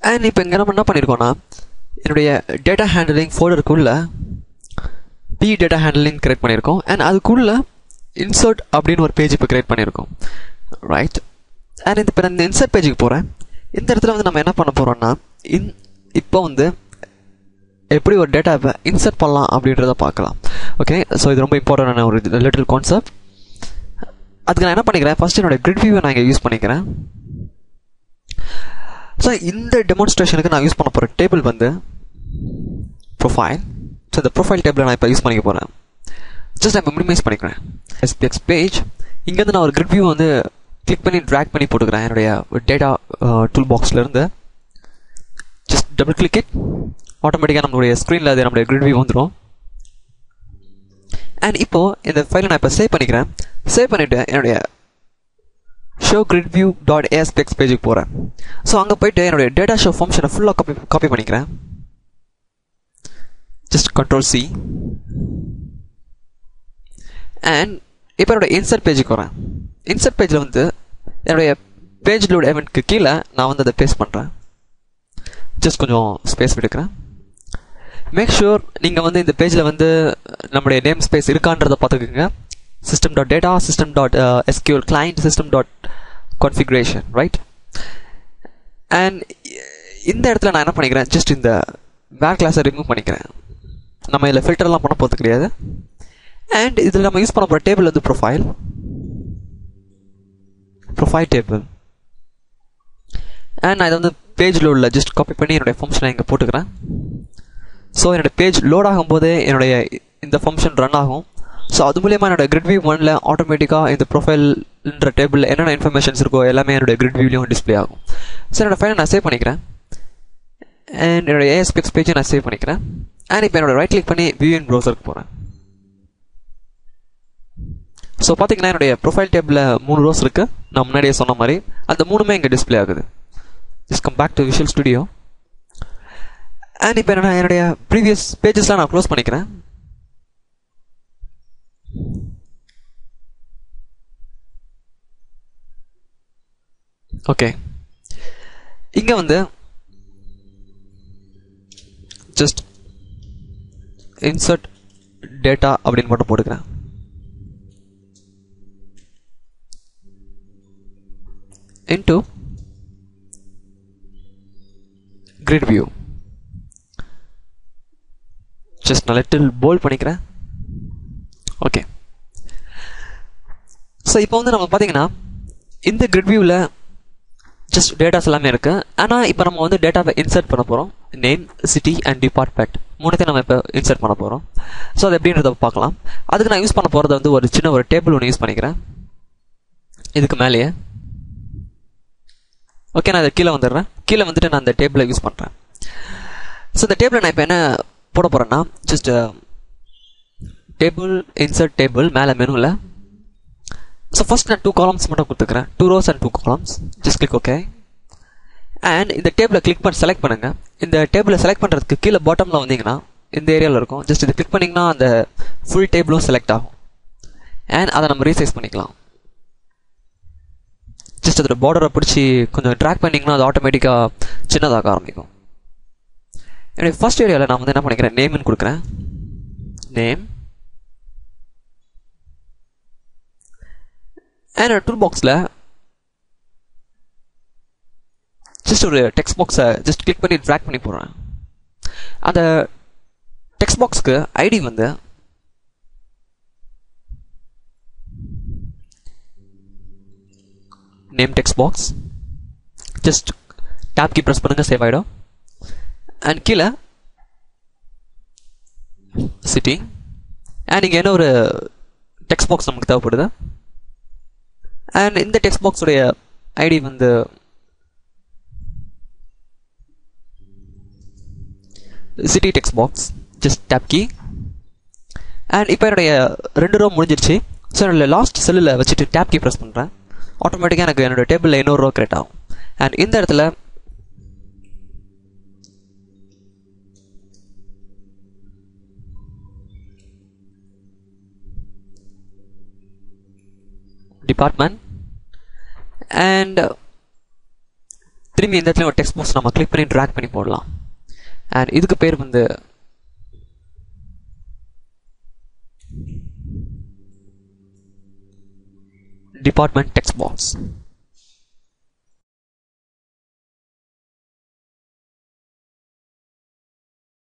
And இப்போ இங்கே நம்ம என்ன பண்ணியிருக்கோம்னா என்னுடைய டேட்டா ஹேண்டலிங் ஃபோல்டருக்குள்ள பி டேட்டா ஹேண்டலிங் கிரியேட் பண்ணியிருக்கோம். அண்ட் அதுக்குள்ள இன்சர்ட் அப்படின்னு ஒரு பேஜ் இப்போ கிரியேட் பண்ணியிருக்கோம், ரைட்? அண்ட் இப்போ நான் இந்த இன்சர்ட் பேஜுக்கு போகிறேன். இந்த இடத்துல வந்து நம்ம என்ன பண்ண போகிறோம்னா இப்போ வந்து எப்படி ஒரு டேட்டாவை இன்சர்ட் பண்ணலாம் அப்படின்றத பார்க்கலாம். ஓகே, ஸோ இது ரொம்ப இம்பார்ட்டண்டான ஒரு லிட்டில் கான்செப்ட். அதுக்கு நான் என்ன பண்ணிக்கிறேன், ஃபர்ஸ்ட் என்னோட கிரிட் வியூவை நான் இங்கே யூஸ் பண்ணிக்கிறேன். ஸோ இந்த டெமான்ஸ்ட்ரேஷனுக்கு நான் யூஸ் பண்ண போகிற டேபிள் வந்து ப்ரொஃபைல். ஸோ இந்த ப்ரொஃபைல் டேபிளை நான் இப்போ யூஸ் பண்ணிக்க போகிறேன். ஜஸ்ட் நான் இப்போ மினிமைஸ் பண்ணிக்கிறேன் எஸ்பிஎக்ஸ் பேஜ். இங்கேருந்து நான் ஒரு கிரிட் வியூ வந்து கிளிக் பண்ணி ட்ராக் பண்ணி போட்டுக்கிறேன் என்னுடைய டேட்டா டூல் பாக்ஸ்லேருந்து. ஜஸ்ட் டபுள் கிளிக் இட், ஆட்டோமேட்டிக்காக நம்மளுடைய ஸ்க்ரீனில் அது நம்மளுடைய கிரிட் வியூ வந்துடும். அண்ட் இப்போது இந்த ஃபைலை நான் இப்போ சேவ் பண்ணிக்கிறேன். சேவ் பண்ணிவிட்டு என்னுடைய show grid view dot ASPX பேஜுக்கு போகிறேன். ஸோ அங்கே போயிட்டு என்னுடைய டேட்டா ஷோ ஃபங்க்ஷனை ஃபுல்லாக காப்பி பண்ணிக்கிறேன். Just Ctrl+C. அண்ட் இப்போ என்னோட இன்சர்ட் பேஜுக்கு வரேன். இன்சர்ட் பேஜில் வந்து என்னுடைய பேஜ் லோட் எவெண்ட்க்கு கீழே நான் வந்து அதை பேஸ்ட் பண்ணுறேன். ஜஸ்ட் கொஞ்சம் ஸ்பேஸ் விடுக்கிறேன். மேக் ஷூர் நீங்கள் வந்து இந்த பேஜில் வந்து நம்முடைய நேம் ஸ்பேஸ் இருக்கான்றதை பார்த்துக்குங்க. system.data, system.SQL client, system.configuration, right? And இந்த இடத்துல நான் என்ன பண்ணிக்கிறேன், ஜஸ்ட் இந்த வேர் கிளாஸை ரிமூவ் பண்ணிக்கிறேன். நம்ம இதில் ஃபில்டர்லாம் பண்ண போகிறது கிடையாது. அண்ட் இதில் நம்ம யூஸ் பண்ண போகிற டேபிள் வந்து ப்ரொஃபைல் டேபிள். அண்ட் நான் இதை வந்து பேஜில் உள்ள ஜஸ்ட் காப்பி பண்ணி என்னுடைய ஃபங்க்ஷனை இங்கே போட்டுக்கிறேன். ஸோ என்னோடய பேஜ் லோட் ஆகும்போதே என்னுடைய இந்த ஃபங்க்ஷன் ரன் ஆகும். ஸோ அது மூலியமாக என்னோடய கிரிட் வியூ 1ல் ஆட்டோமேட்டிக்காக இந்த ப்ரொஃபைல்ன்ற டேபிளில் என்னென்ன இன்ஃபர்மேஷன்ஸ் இருக்கோ எல்லாமே என்னோடய கிரிட் வியூலையும் டிஸ்பிளே ஆகும். ஸோ என்னோடய ஃபைலை நான் சேவ் பண்ணிக்கிறேன். அண்ட் என்னோடய ASPX பேஜை நான் சேவ் பண்ணிக்கிறேன். அண்ட் இப்போ என்னோட ரைட் கிளிக் பண்ணி வியூ இன் ப்ரௌசருக்கு போகிறேன். ஸோ பார்த்தீங்கன்னா என்னுடைய ப்ரொஃபைல் டேபிளில் 3 ரோஸ் இருக்குது. நான் முன்னாடியே சொன்ன மாதிரி அந்த 3மே இங்கே டிஸ்பிளே ஆகுது. Just come back to Visual Studio. And இப்போ என்னுடைய ப்ரீவியஸ் பேஜஸ்லாம் நான் க்ளோஸ் பண்ணிக்கிறேன். ஓகே, இங்கே வந்து ஜஸ்ட் இன்சர்ட் டேட்டா அப்படின்னு மட்டும் போட்டுக்கிறேன். into grid view. just நான் லிட்டில் போல்ட் பண்ணிக்கிறேன். ஓகே, ஸோ இப்போ வந்து நம்ம பார்த்தீங்கன்னா இந்த கிரிட் வியூவில் ஜஸ்ட் டேட்டாஸ் எல்லாமே இருக்குது. ஆனால் இப்போ நம்ம வந்து டேட்டாவை இன்சர்ட் பண்ண போகிறோம். நேம், சிட்டி அண்ட் டிபார்ட்மெண்ட் 3த்தையும் நம்ம இப்போ இன்சர்ட் பண்ண போகிறோம். ஸோ அது எப்படின்றத பார்க்கலாம். அதுக்கு நான் யூஸ் பண்ண போகிறது வந்து ஒரு சின்ன ஒரு டேபிள் ஒன்று யூஸ் பண்ணிக்கிறேன் இதுக்கு மேலேயே. ஓகே, நான் அதை கீழே வந்துடுறேன். கீழே வந்துட்டு நான் அந்த டேபிளை யூஸ் பண்ணுறேன். ஸோ இந்த டேபிளை நான் இப்போ என்ன போட போகிறேன்னா ஜஸ்ட் டேபிள் இன்சர்ட் டேபிள் மேலே மெனுவில். ஸோ ஃபர்ஸ்ட் நான் 2 காலம்ஸ் மட்டும் கொடுத்துக்கிறேன். 2 rows and 2 columns. Just click okay. And இந்த டேபிளை கிளிக் பண்ணி செலக்ட் பண்ணுங்கள். இந்த டேபிளை செலக்ட் பண்ணுறதுக்கு கீழே பாட்டமில் வந்தீங்கன்னா இந்த ஏரியாவில் இருக்கும். ஜஸ்ட் இதை கிளிக் பண்ணிங்கன்னா அந்த ஃபுல் டேபிளும் செலக்ட் ஆகும். அண்ட் அதை நம்ம ரீசைஸ் பண்ணிக்கலாம். ஜஸ்ட் அதோட பார்டரை பிடிச்சி கொஞ்சம் ட்ராக் பண்ணிங்கன்னா அது ஆட்டோமேட்டிக்காக சின்னதாக ஆரம்பிக்கும். என்னுடைய ஃபர்ஸ்ட் ஏரியாவில் நான் வந்து என்ன பண்ணிக்கிறேன், நேம்னு கொடுக்குறேன். நேம். அண்ட் டூல் பாக்ஸில் ஜஸ்ட் ஒரு டெக்ஸ்ட் பாக்ஸை ஜஸ்ட் கிளிக் பண்ணி ட்ராக் பண்ணி போடுறேன். அந்த டெக்ஸ்ட் பாக்ஸ்க்கு ஐடி வந்து name text box. Just tab key press பண்ணுங்க, சேவ் ஆகிடும். அண்ட் கீழே சிட்டி. அண்ட் இங்கே என்ன ஒரு டெக்ஸ்ட் பாக்ஸ் நமக்கு தேவைப்படுது. அண்ட் இந்த டெக்ஸ்ட் பாக்ஸுடைய ஐடி வந்து city text box. Just tab key. And இப்போ என்னுடைய 2 ரோ முடிஞ்சிருச்சு. ஸோ என்னுடைய லாஸ்ட் செல்லில் வச்சுட்டு டேப் கீ ப்ரெஸ் பண்ணுறேன். ஆட்டோமேட்டிக்காக எனக்கு என்னோட டேபிளில் இன்னொரு ரோ கிரியேட் ஆகும். அண்ட் இந்த இடத்துல டிபார்ட்மெண்ட் அண்ட் திரும்பி இந்த இடத்துல ஒரு டெக்ஸ்ட் பாக்ஸ் நம்ம கிளிக் பண்ணி ட்ராக் பண்ணி போடலாம். அண்ட் இதுக்கு பேர் வந்து டிபார்ட்மெண்ட் டெக்ஸ்ட் பாக்ஸ்.